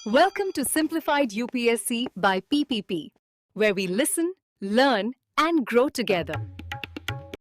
Welcome to Simplified UPSC by PPP, where we listen, learn, and grow together.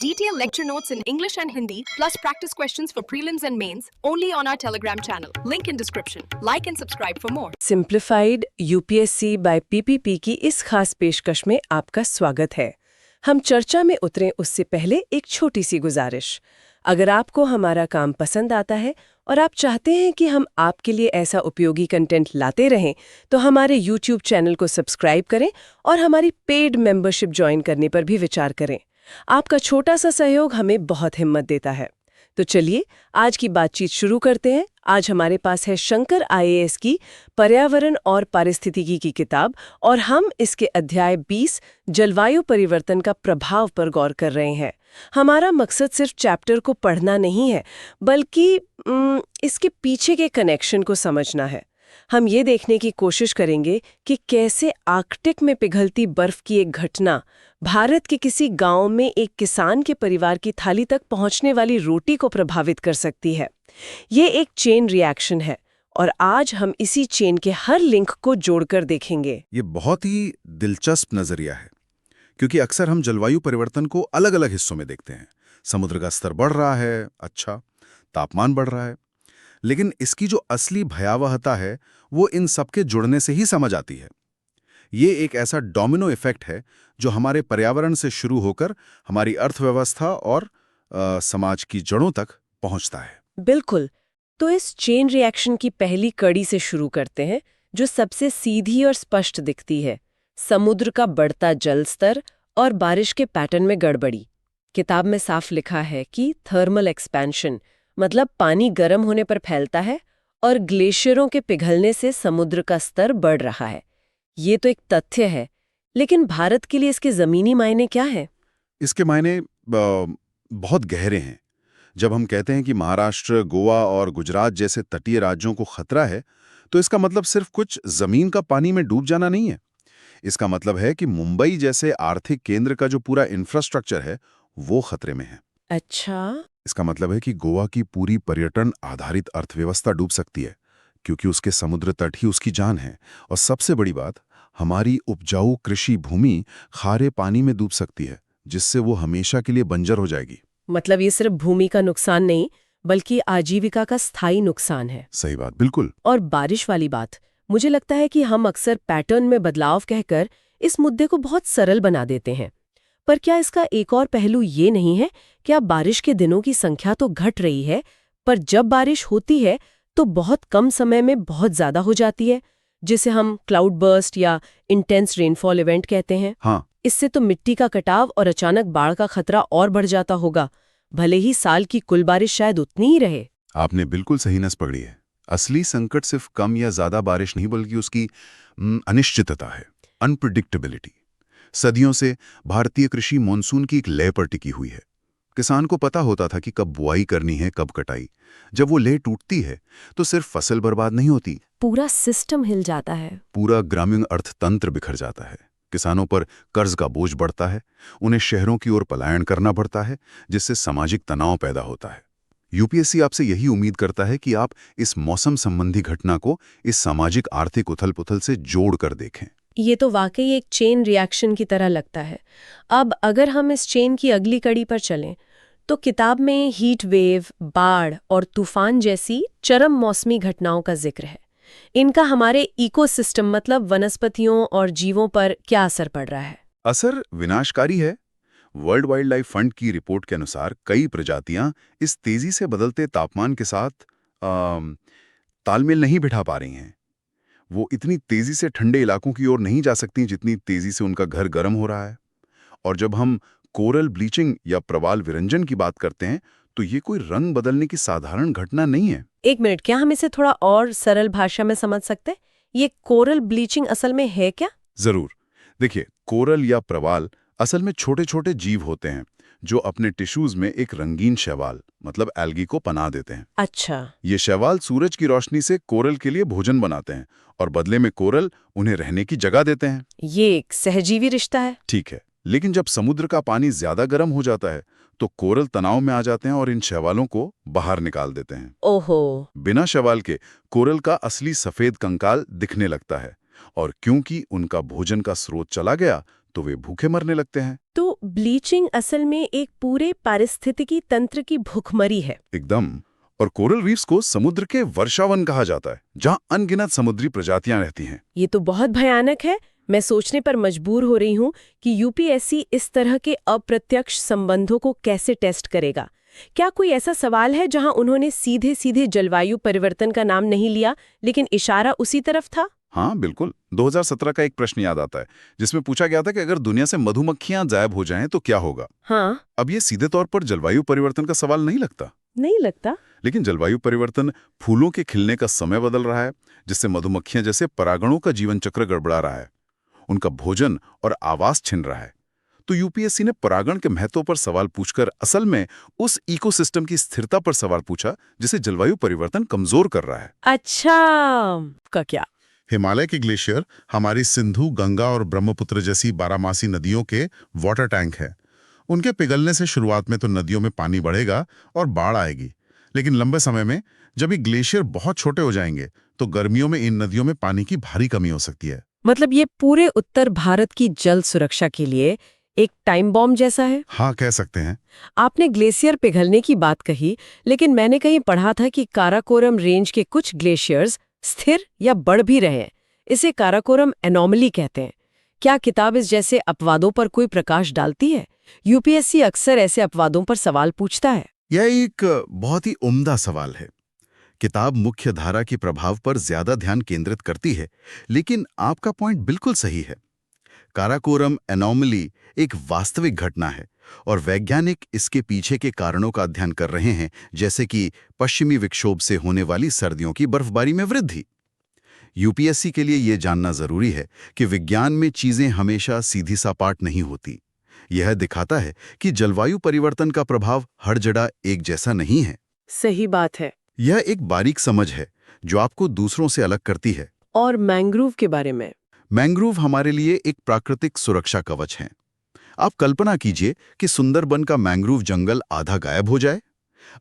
Detailed lecture notes in English and Hindi, plus practice questions for prelims and mains, only on our Telegram channel. Link in description. Like and subscribe for more. Simplified UPSC by PPP की इस खास पेशकश में आपका स्वागत है। हम चर्चा में उतरें उससे पहले एक छोटी सी गुजारिश। अगर आपको हमारा काम पसंद आता है और आप चाहते हैं कि हम आपके लिए ऐसा उपयोगी कंटेंट लाते रहें, तो हमारे YouTube चैनल को सब्सक्राइब करें और हमारी पेड मेंबरशिप ज्वाइन करने पर भी विचार करें। आपका छोटा सा सहयोग हमें बहुत हिम्मत देता है। तो चलिए आज की बातचीत शुरू करते हैं। आज हमारे पास है शंकर आईएएस की पर्यावरण और पारिस्थितिकी की किताब और हम इसके अध्याय 20 जलवायु परिवर्तन का प्रभाव पर गौर कर रहे हैं। हमारा मकसद सिर्फ चैप्टर को पढ़ना नहीं है, बल्कि इसके पीछे के कनेक्शन को समझना है। हम ये देखने की कोशिश करेंगे कि कैसे आर्कटिक में पिघलती बर्फ की एक घटना भारत के किसी गांव में एक किसान के परिवार की थाली तक पहुंचने वाली रोटी को प्रभावित कर सकती है। ये एक चेन रिएक्शन है और आज हम इसी चेन के हर लिंक को जोड़कर देखेंगे। ये बहुत ही दिलचस्प नजरिया है, क्योंकि अक्सर हम जलवायु परिवर्तन को अलग-अलग हिस्सों में देखते हैं। समुद्र का स्तर बढ़ रहा है, अच्छा, तापमान बढ़ रहा है, लेकिन इसकी जो असली भयावहता है वो इन सबके जुड़ने से ही समझ आती है। ये एक ऐसा डोमिनो इफेक्ट है जो हमारे पर्यावरण से शुरू होकर हमारी अर्थव्यवस्था और समाज की जड़ों तक पहुंचता है। बिल्कुल। तो इस चेन रिएक्शन की पहली कड़ी से शुरू करते हैं, जो सबसे सीधी और स्पष्ट दिखती है। समुद्र का बढ़ता जल स्तर और बारिश के पैटर्न में गड़बड़ी। किताब में साफ लिखा है कि थर्मल एक्सपेंशन मतलब पानी गर्म होने पर फैलता है और ग्लेशियरों के पिघलने से समुद्र का स्तर बढ़ रहा है। ये तो एक तथ्य है, लेकिन भारत के लिए इसके जमीनी मायने क्या है? इसके मायने बहुत गहरे हैं। जब हम कहते हैं कि महाराष्ट्र, गोवा और गुजरात जैसे तटीय राज्यों को खतरा है, तो इसका मतलब सिर्फ कुछ जमीन का पानी में डूब जाना नहीं है। इसका मतलब है कि मुंबई जैसे आर्थिक केंद्र का जो पूरा इंफ्रास्ट्रक्चर है वो खतरे में है। अच्छा। इसका मतलब है कि गोवा की पूरी पर्यटन आधारित अर्थव्यवस्था डूब सकती है, क्योंकि उसके समुद्र तट ही उसकी जान है। और सबसे बड़ी बात, हमारी उपजाऊ कृषि भूमि खारे पानी में डूब सकती है, जिससे वो हमेशा के लिए बंजर हो जाएगी। मतलब ये सिर्फ भूमि का नुकसान नहीं, बल्कि आजीविका का स्थायी नुकसान है। सही बात, बिल्कुल। और बारिश वाली बात, मुझे लगता है कि हम अक्सर पैटर्न में बदलाव कहकर इस मुद्दे को बहुत सरल बना देते हैं। पर क्या इसका एक और पहलू ये नहीं है कि अब बारिश के दिनों की संख्या तो घट रही है, पर जब बारिश होती है तो बहुत कम समय में बहुत ज्यादा हो जाती है, जिसे हम क्लाउड बर्स्ट या इंटेंस रेनफॉल इवेंट कहते हैं। हाँ, इससे तो मिट्टी का कटाव और अचानक बाढ़ का खतरा और बढ़ जाता होगा, भले ही साल की कुल बारिश शायद उतनी ही रहे। आपने बिल्कुल सही नस पकड़ी है। असली संकट सिर्फ कम या ज्यादा बारिश नहीं, बल्कि उसकी अनिश्चितता है, अनप्रिडिक्टेबिलिटी। सदियों से भारतीय कृषि मॉनसून की एक लय पर टिकी हुई है। किसान को पता होता था कि कब बुआई करनी है, कब कटाई। जब वो लय टूटती है तो सिर्फ फसल बर्बाद नहीं होती, पूरा सिस्टम हिल जाता है। पूरा ग्रामीण अर्थतंत्र बिखर जाता है। किसानों पर कर्ज का बोझ बढ़ता है, उन्हें शहरों की ओर पलायन करना पड़ता है, जिससे सामाजिक तनाव पैदा होता है। यूपीएससी आपसे यही उम्मीद करता है कि आप इस मौसम संबंधी घटना को इस सामाजिक आर्थिक उथल-पुथल से जोड़कर देखें। ये तो वाकई एक चेन रिएक्शन की तरह लगता है। अब अगर हम इस चेन की अगली कड़ी पर चलें, तो किताब में हीट वेव, बाढ़ और तूफान जैसी चरम मौसमी घटनाओं का जिक्र है। इनका हमारे इकोसिस्टम मतलब वनस्पतियों और जीवों पर क्या असर पड़ रहा है? असर विनाशकारी है। वर्ल्ड वाइल्ड लाइफ फंड की रिपोर्ट के अनुसार कई प्रजातियां इस तेजी से बदलते तापमान के साथ तालमेल नहीं बिठा पा रही हैं। वो इतनी तेजी से ठंडे इलाकों की ओर नहीं जा सकती जितनी तेजी से उनका घर गर्म हो रहा है। और जब हम कोरल ब्लीचिंग या प्रवाल विरंजन की बात करते हैं, तो ये कोई रंग बदलने की साधारण घटना नहीं है। एक मिनट, क्या हम इसे थोड़ा और सरल भाषा में समझ सकते हैं? ये कोरल ब्लीचिंग असल में है क्या? जरूर। देखिए, कोरल या प्रवाल असल में छोटे छोटे जीव होते हैं जो अपने टिश्यूज में एक रंगीन शैवाल मतलब एल्गी को पनाह देते हैं। अच्छा। ये शैवाल सूरज की रोशनी से कोरल के लिए भोजन बनाते हैं और बदले में कोरल उन्हें रहने की जगह देते हैं। ये एक सहजीवी रिश्ता है। ठीक है, लेकिन जब समुद्र का पानी ज्यादा गर्म हो जाता है तो कोरल तनाव में आ जाते हैं और इन शैवालों को बाहर निकाल देते हैं। ओहो। बिना शैवाल के कोरल का असली सफेद कंकाल दिखने लगता है, और क्योंकि उनका भोजन का स्रोत चला गया तो वे भूखे मरने लगते हैं। तो ब्लीचिंग असल में एक पूरे पारिस्थितिकी तंत्र की भूखमरी है। एकदम। और कोरल रीफ्स को समुद्र के वर्षावन कहा जाता है, जहां अनगिनत समुद्री प्रजातियां रहती हैं। ये तो बहुत भयानक है। मैं सोचने पर मजबूर हो रही हूँ कि यूपीएससी इस तरह के अप्रत्यक्ष संबंधों को कैसे टेस्ट करेगा। क्या कोई ऐसा सवाल है जहां उन्होंने सीधे सीधे जलवायु परिवर्तन का नाम नहीं लिया, लेकिन इशारा उसी तरफ था? हाँ बिल्कुल। 2017 का एक प्रश्न याद आता है, जिसमें पूछा गया था कि अगर दुनिया से मधुमक्खियां गायब हो जाएं तो क्या होगा। हाँ। अब ये सीधे तौर पर जलवायु परिवर्तन का सवाल नहीं लगता। नहीं लगता। लेकिन जलवायु परिवर्तन फूलों के खिलने का समय बदल रहा है, जिससे मधुमक्खियां जैसे परागणों का जीवन चक्र गड़बड़ा रहा है, उनका भोजन और आवास छिन रहा है। तो यूपीएससी ने परागण के महत्व पर सवाल पूछकर असल में उस इकोसिस्टम की स्थिरता पर सवाल पूछा जिसे जलवायु परिवर्तन कमजोर कर रहा है। अच्छा। का क्या? हिमालय के ग्लेशियर हमारी सिंधु, गंगा और ब्रह्मपुत्र जैसी बारहमासी नदियों के वाटर टैंक है। उनके पिघलने से शुरुआत में तो नदियों में पानी बढ़ेगा और बाढ़ आएगी, लेकिन लंबे समय में जब ये ग्लेशियर बहुत छोटे हो जाएंगे तो गर्मियों में इन नदियों में पानी की भारी कमी हो सकती है। मतलब ये पूरे उत्तर भारत की जल सुरक्षा के लिए एक टाइम बॉम्ब जैसा है? हाँ, कह सकते हैं। आपने ग्लेशियर पिघलने की बात कही, लेकिन मैंने कहीं पढ़ा था कि काराकोरम रेंज के कुछ ग्लेशियर्स स्थिर या बढ़ भी रहे हैं। इसे काराकोरम एनोमली कहते हैं। क्या किताब इस जैसे अपवादों पर कोई प्रकाश डालती है? यूपीएससी अक्सर ऐसे अपवादों पर सवाल पूछता है। यह एक बहुत ही उम्दा सवाल है। किताब मुख्य धारा के प्रभाव पर ज्यादा ध्यान केंद्रित करती है, लेकिन आपका पॉइंट बिल्कुल सही है। काराकोरम एनोमली एक वास्तविक घटना है और वैज्ञानिक इसके पीछे के कारणों का अध्ययन कर रहे हैं, जैसे कि पश्चिमी विक्षोभ से होने वाली सर्दियों की बर्फबारी में वृद्धि। यूपीएससी के लिए यह जानना जरूरी है कि विज्ञान में चीजें हमेशा सीधी सपाट नहीं होती। यह दिखाता है कि जलवायु परिवर्तन का प्रभाव हर जगह एक जैसा नहीं है। सही बात है। यह एक बारीक समझ है जो आपको दूसरों से अलग करती है। और मैंग्रोव के बारे में? मैंग्रोव हमारे लिए एक प्राकृतिक सुरक्षा कवच हैं। आप कल्पना कीजिए कि सुंदरबन का मैंग्रोव जंगल आधा गायब हो जाए।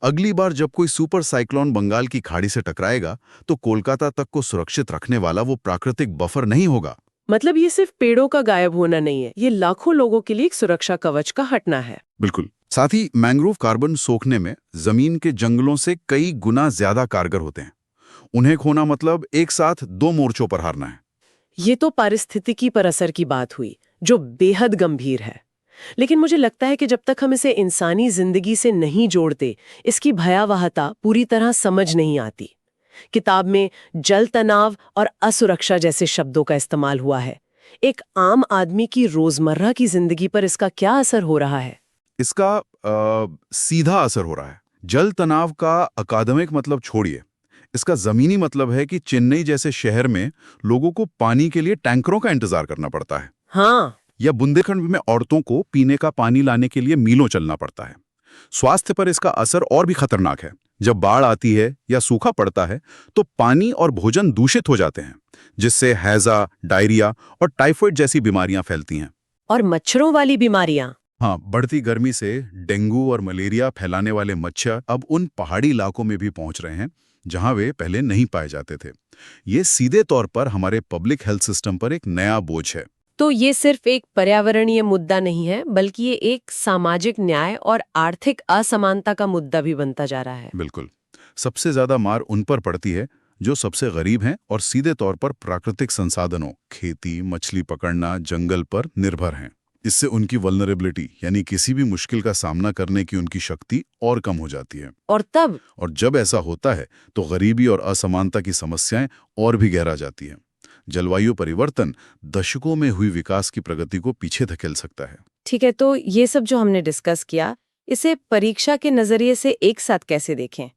अगली बार जब कोई सुपर साइक्लोन बंगाल की खाड़ी से टकराएगा तो कोलकाता तक को सुरक्षित रखने वाला वो प्राकृतिक बफर नहीं होगा। मतलब ये सिर्फ पेड़ों का गायब होना नहीं है, ये लाखों लोगों के लिए एक सुरक्षा कवच का हटना है। बिल्कुल। साथ ही मैंग्रोव कार्बन सोखने में जमीन के जंगलों से कई गुना ज्यादा कारगर होते हैं। उन्हें खोना मतलब एक साथ दो मोर्चों पर हारना है। ये तो पारिस्थितिकी पर असर की बात हुई, जो बेहद गंभीर है। लेकिन मुझे लगता है कि जब तक हम इसे इंसानी जिंदगी से नहीं जोड़ते, इसकी भयावहता पूरी तरह समझ नहीं आती। किताब में जल तनाव और असुरक्षा जैसे शब्दों का इस्तेमाल हुआ है। एक आम आदमी की रोजमर्रा की जिंदगी पर इसका क्या असर हो रहा है? इसका सीधा असर हो रहा है। जल तनाव का अकादमिक मतलब छोड़िए, इसका जमीनी मतलब है कि चेन्नई जैसे शहर में लोगों को पानी के लिए टैंकरों का इंतजार करना पड़ता है। हाँ। या बुंदेलखंड में औरतों को पीने का पानी लाने के लिए मीलों चलना पड़ता है। स्वास्थ्य पर इसका असर और भी खतरनाक है। जब बाढ़ आती है या सूखा पड़ता है तो पानी और भोजन दूषित हो जाते हैं, जिससे हैजा, डायरिया और टाइफाइड जैसी बीमारियां फैलती हैं। और मच्छरों वाली बीमारियां? हाँ, बढ़ती गर्मी से डेंगू और मलेरिया फैलाने वाले मच्छर अब उन पहाड़ी इलाकों में भी पहुंच रहे हैं जहां वे पहले नहीं पाए जाते थे। ये सीधे तौर पर हमारे पब्लिक हेल्थ सिस्टम पर एक नया बोझ है। तो ये सिर्फ एक पर्यावरणीय मुद्दा नहीं है, बल्कि ये एक सामाजिक न्याय और आर्थिक असमानता का मुद्दा भी बनता जा रहा है। बिल्कुल। सबसे ज्यादा मार उन पर पड़ती है जो सबसे गरीब हैं और सीधे तौर पर प्राकृतिक संसाधनों, खेती, मछली पकड़ना, जंगल पर निर्भर हैं। इससे उनकी वल्नरेबिलिटी यानी किसी भी मुश्किल का सामना करने की उनकी शक्ति और कम हो जाती है। और जब ऐसा होता है तो गरीबी और असमानता की समस्याएं और भी गहरा जाती हैं। जलवायु परिवर्तन दशकों में हुई विकास की प्रगति को पीछे धकेल सकता है। ठीक है, तो ये सब जो हमने डिस्कस किया, इसे परीक्षा के नजरिए से एक साथ कैसे देखें?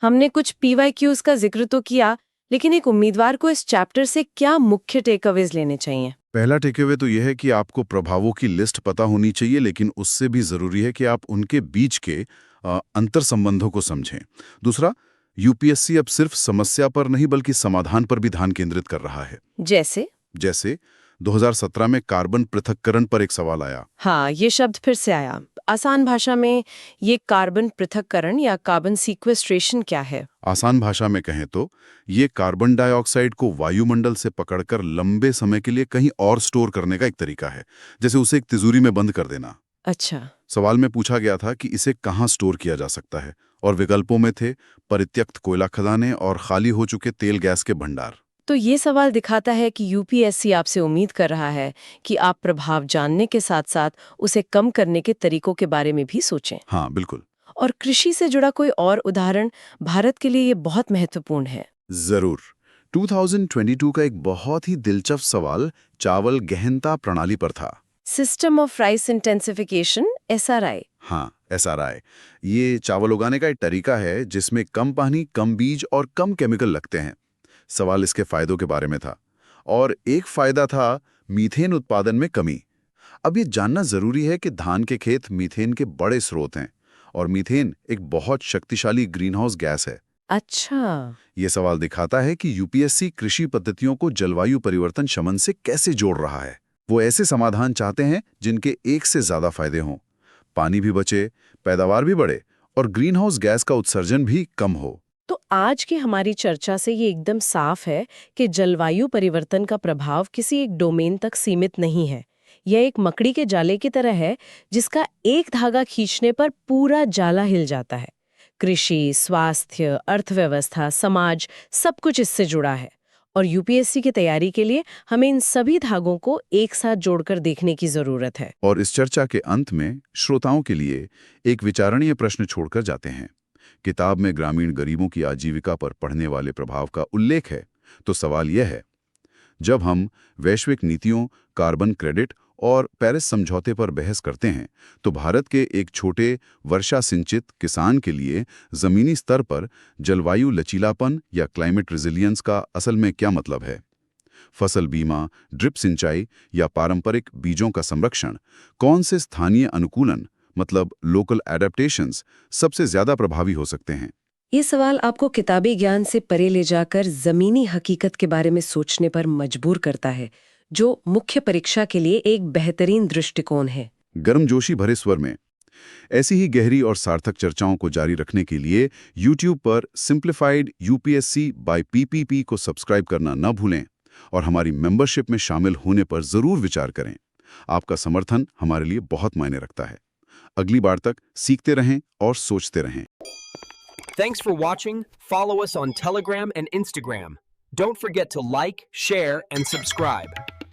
हमने कुछ PYQs का जिक्र तो किया, लेकिन एक उम्मीदवार को इस चैप्टर से क्या मुख्य टेकअवेज लेने चाहिए? पहला टेकअवे तो यह है कि आपको प्रभावों की लिस्ट पता होनी चाहिए, लेकिन उससे भी जरूरी है कि आप उनके बीच के अंतर संबंधों को समझें। दूसरा, यूपीएससी अब सिर्फ समस्या पर नहीं बल्कि समाधान पर भी ध्यान केंद्रित कर रहा है। जैसे 2017 में कार्बन पृथक्करण पर एक सवाल आया। हाँ, ये शब्द फिर से आया। आसान भाषा में ये कार्बन पृथक्करण या कार्बन सीक्वेस्ट्रेशन क्या है? आसान भाषा में कहें तो ये कार्बन डाइऑक्साइड को वायुमंडल से पकड़कर लंबे समय के लिए कहीं और स्टोर करने का एक तरीका है, जैसे उसे एक तिजोरी में बंद कर देना। अच्छा। सवाल में पूछा गया था कि इसे कहाँ स्टोर किया जा सकता है, और विकल्पों में थे परित्यक्त कोयला खदानें और खाली हो चुके तेल गैस के भंडार। तो ये सवाल दिखाता है कि यूपीएससी आपसे उम्मीद कर रहा है कि आप प्रभाव जानने के साथ साथ उसे कम करने के तरीकों के बारे में भी सोचें। हाँ, बिल्कुल। और कृषि से जुड़ा कोई और उदाहरण भारत के लिए ये बहुत महत्वपूर्ण है। जरूर। 2022 का एक बहुत ही दिलचस्प सवाल चावल गहनता प्रणाली पर था। System of rice intensification, SRI। हाँ, SRI। ये चावल उगाने का एक तरीका है जिसमें कम पानी, कम बीज और कम केमिकल लगते हैं। सवाल इसके फायदों के बारे में था, और एक फायदा था मीथेन उत्पादन में कमी। अब ये जानना जरूरी है कि धान के खेत मीथेन के बड़े स्रोत हैं, और मीथेन एक बहुत शक्तिशाली ग्रीनहाउस गैस है। अच्छा। ये सवाल दिखाता है कि यूपीएससी कृषि पद्धतियों को जलवायु परिवर्तन शमन से कैसे जोड़ रहा है। वो ऐसे समाधान चाहते हैं जिनके एक से ज्यादा फायदे हों, पानी भी बचे, पैदावार भी बढ़े और ग्रीनहाउस गैस का उत्सर्जन भी कम हो। तो आज की हमारी चर्चा से ये एकदम साफ है कि जलवायु परिवर्तन का प्रभाव किसी एक डोमेन तक सीमित नहीं है। यह एक मकड़ी के जाले की तरह है जिसका एक धागा खींचने पर पूरा जाला हिल जाता है। कृषि, स्वास्थ्य, अर्थव्यवस्था, समाज, सब कुछ इससे जुड़ा है। और यूपीएससी की तैयारी के लिए हमें इन सभी धागों को एक साथ जोड़कर देखने की जरूरत है। और इस चर्चा के अंत में श्रोताओं के लिए एक विचारणीय प्रश्न छोड़कर जाते हैं। किताब में ग्रामीण गरीबों की आजीविका पर पड़ने वाले प्रभाव का उल्लेख है, तो सवाल यह है, जब हम वैश्विक नीतियों, कार्बन क्रेडिट और पेरिस समझौते पर बहस करते हैं, तो भारत के एक छोटे वर्षा सिंचित किसान के लिए जमीनी स्तर पर जलवायु लचीलापन या क्लाइमेट रेजिलियंस का असल में क्या मतलब है? फसल बीमा, ड्रिप सिंचाई या पारंपरिक बीजों का संरक्षण, कौन से स्थानीय अनुकूलन मतलब लोकल एडेप्टेशंस सबसे ज्यादा प्रभावी हो सकते हैं? ये सवाल आपको किताबी ज्ञान से परे ले जाकर जमीनी हकीकत के बारे में सोचने पर मजबूर करता है, जो मुख्य परीक्षा के लिए एक बेहतरीन दृष्टिकोण है। गर्मजोशी भरे स्वर में ऐसी ही गहरी और सार्थक चर्चाओं को जारी रखने के लिए YouTube पर सिंप्लीफाइड यूपीएससी बाय पीपीपी को सब्सक्राइब करना न भूलें, और हमारी मेंबरशिप में शामिल होने पर जरूर विचार करें। आपका समर्थन हमारे लिए बहुत मायने रखता है। अगली बार तक सीखते रहें और सोचते रहें। Thanks for watching. Follow us on Telegram and Instagram. Don't forget to like, share, and subscribe.